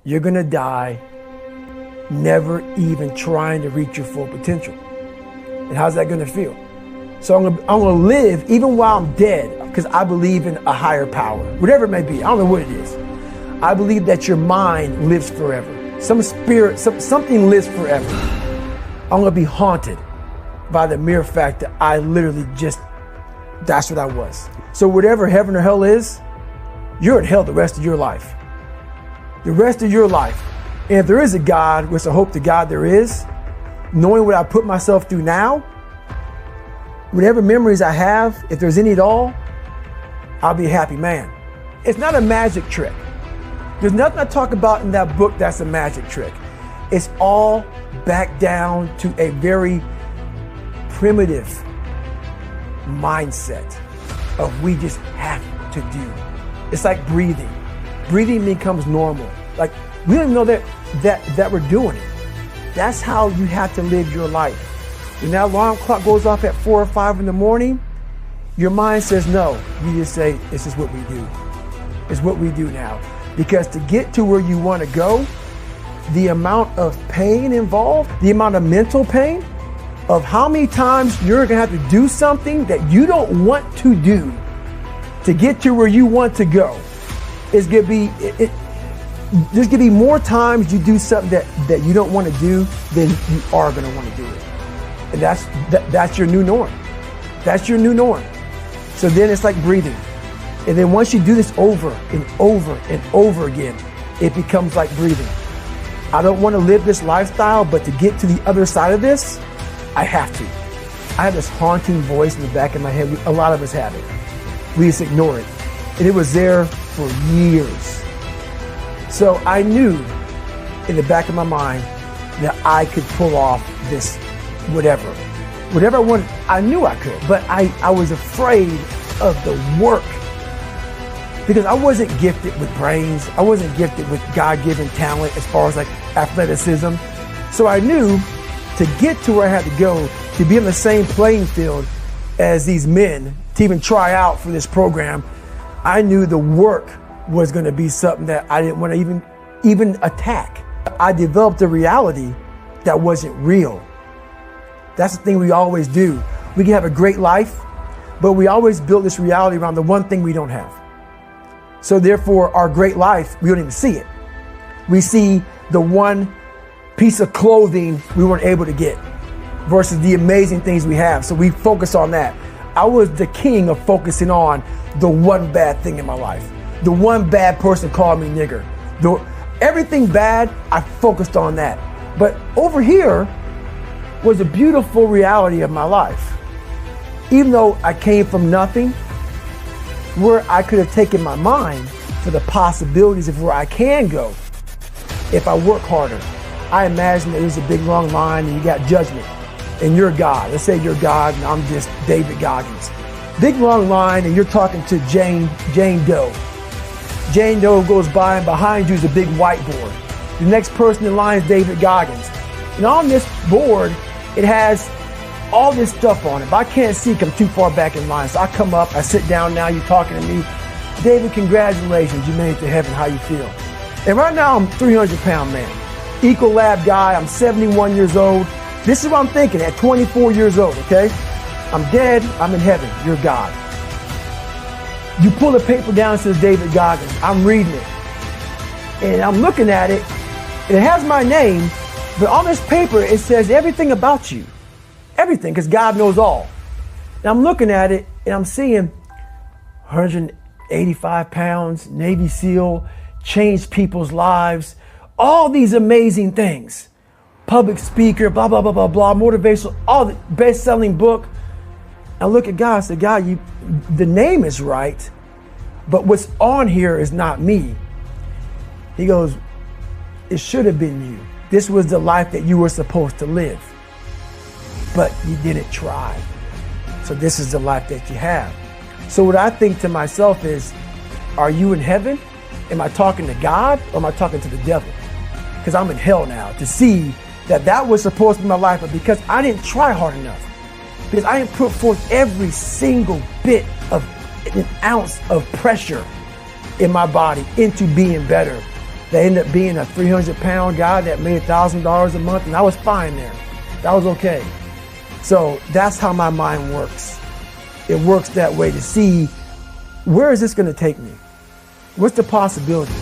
you're gonna die never even trying to reach your full potential. And how's that gonna feel? So I'm gonna live even while I'm dead, because I believe in a higher power, whatever it may be. I don't know what it is. I believe that your mind lives forever. Some spirit, something lives forever. I'm gonna be haunted by the mere fact that I literally that's what I was. So whatever heaven or hell is, you're in hell the rest of your life. The rest of your life. And if there is a God, which I hope to God there is, knowing what I put myself through now, whatever memories I have, if there's any at all, I'll be a happy man. It's not a magic trick. There's nothing I talk about in that book that's a magic trick. It's all back down to a very primitive mindset of we just have to do. It's like breathing. Breathing becomes normal. Like we don't even know that we're doing it. That's how you have to live your life. When that alarm clock goes off at 4 or 5 in the morning, your mind says no. You just say, this is what we do. It's what we do now. Because to get to where you want to go, the amount of pain involved, the amount of mental pain, of how many times you're gonna have to do something that you don't want to do to get to where you want to go, is gonna be, there's gonna be more times you do something that you don't want to do than you are gonna want to do it. And that's your new norm. That's your new norm. So then it's like breathing. And then once you do this over and over and over again, it becomes like breathing. I don't want to live this lifestyle, but to get to the other side of this, I have to. I have this haunting voice in the back of my head. A lot of us have it. We just ignore it. And it was there for years. So I knew in the back of my mind that I could pull off this whatever I wanted. I knew I could, but I was afraid of the work, because I wasn't gifted with brains. I wasn't gifted with God-given talent as far as like athleticism. So I knew to get to where I had to go, to be on the same playing field as these men, to even try out for this program, I knew the work was going to be something that I didn't want to even attack. I developed a reality that wasn't real. That's the thing we always do. We can have a great life, but we always build this reality around the one thing we don't have. So therefore, our great life, we don't even see it. We see the one piece of clothing we weren't able to get versus the amazing things we have. So we focus on that. I was the king of focusing on the one bad thing in my life. The one bad person called me nigger. Everything bad, I focused on that. But over here was a beautiful reality of my life. Even though I came from nothing, where I could have taken my mind for the possibilities of where I can go if I work harder. I imagine that there's a big long line and you got judgment and you're God. Let's say you're God and I'm just David Goggins. Big long line and you're talking to Jane Doe. Jane Doe goes by and behind you is a big whiteboard. The next person in line is David Goggins. And on this board, it has all this stuff on it, but I can't see because I'm too far back in line. So I come up, I sit down now, you're talking to me. David, congratulations, you made it to heaven, how you feel? And right now I'm a 300-pound man. Ecolab guy, I'm 71 years old. This is what I'm thinking at 24 years old, okay? I'm dead, I'm in heaven, you're God. You pull the paper down, it says David Goggins. I'm reading it. And I'm looking at it, and it has my name, but on this paper it says everything about you. Everything, because God knows all. And I'm looking at it and I'm seeing 185 pounds, Navy SEAL, changed people's lives, all these amazing things. Public speaker, blah, blah, blah, blah, blah, motivational, all the best-selling book. I look at God and say, God, the name is right, but what's on here is not me. He goes, it should have been you. This was the life that you were supposed to live. But you didn't try. So this is the life that you have. So what I think to myself is, are you in heaven? Am I talking to God or am I talking to the devil? Because I'm in hell now to see that was supposed to be my life, but because I didn't try hard enough, because I didn't put forth every single bit of an ounce of pressure in my body into being better, that ended up being a 300-pound guy that made $1,000 a month, and I was fine there. That was okay. So that's how my mind works. It works that way to see, where is this going to take me? What's the possibility?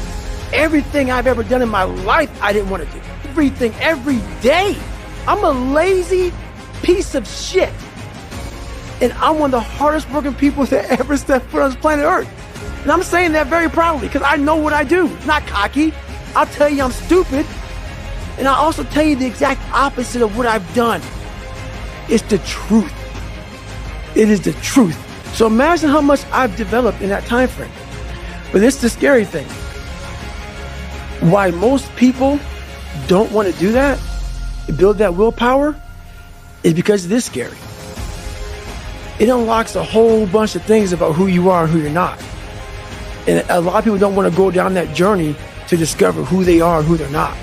Everything I've ever done in my life, I didn't want to do. Everything, every day. I'm a lazy piece of shit. And I'm one of the hardest working people that ever stepped foot on this planet Earth. And I'm saying that very proudly because I know what I do. It's not cocky. I'll tell you I'm stupid. And I'll also tell you the exact opposite of what I've done. It's the truth. It is the truth. So imagine how much I've developed in that time frame. But it's the scary thing. Why most people don't want to do that, build that willpower, is because it is scary. It unlocks a whole bunch of things about who you are and who you're not. And a lot of people don't want to go down that journey to discover who they are and who they're not.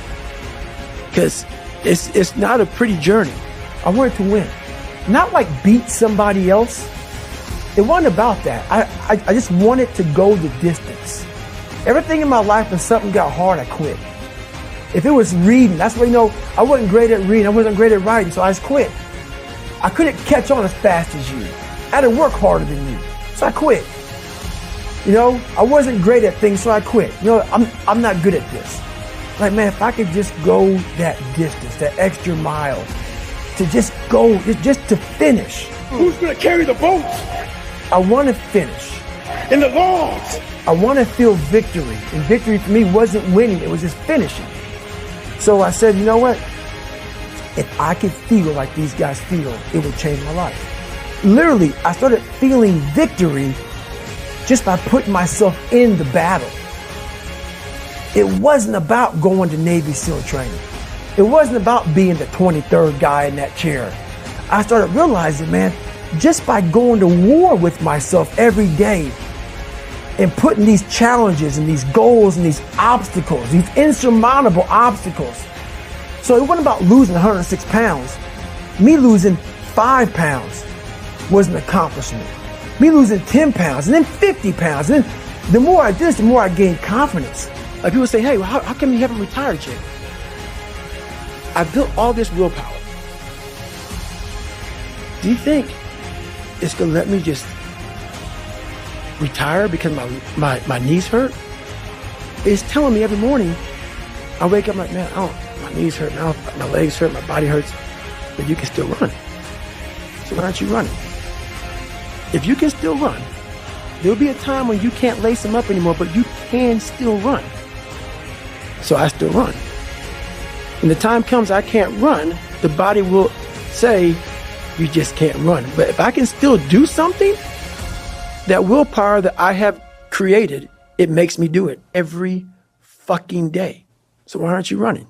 Because it's not a pretty journey. I wanted to win. Not like beat somebody else. It wasn't about that. I just wanted to go the distance. Everything in my life, when something got hard, I quit. If it was reading, that's what, I wasn't great at reading. I wasn't great at writing, so I just quit. I couldn't catch on as fast as you. I had to work harder than you, so I quit. I wasn't great at things, so I quit. I'm not good at this. Like, man, if I could just go that distance, that extra mile, to just go, just to finish. Who's gonna carry the boats? I want to finish. And the logs. I want to feel victory. And victory for me wasn't winning, it was just finishing. So I said, you know what? If I could feel like these guys feel, it would change my life. Literally, I started feeling victory just by putting myself in the battle. It wasn't about going to Navy SEAL training. It wasn't about being the 23rd guy in that chair. I started realizing, man, just by going to war with myself every day and putting these challenges and these goals and these obstacles, these insurmountable obstacles. So it wasn't about losing 106 pounds. Me losing 5 pounds was an accomplishment. Me losing 10 pounds and then 50 pounds. And then the more I did this, the more I gained confidence. Like people say, hey, well, how come you haven't retired yet? I built all this willpower. Do you think it's gonna let me just retire because my knees hurt? It's telling me every morning, I wake up like, man, my knees hurt now, my legs hurt, my body hurts, but you can still run. So why aren't you running? If you can still run, there'll be a time when you can't lace them up anymore, but you can still run. So I still run. When the time comes I can't run, the body will say, you just can't run. But if I can still do something, that willpower that I have created, it makes me do it every fucking day. So why aren't you running?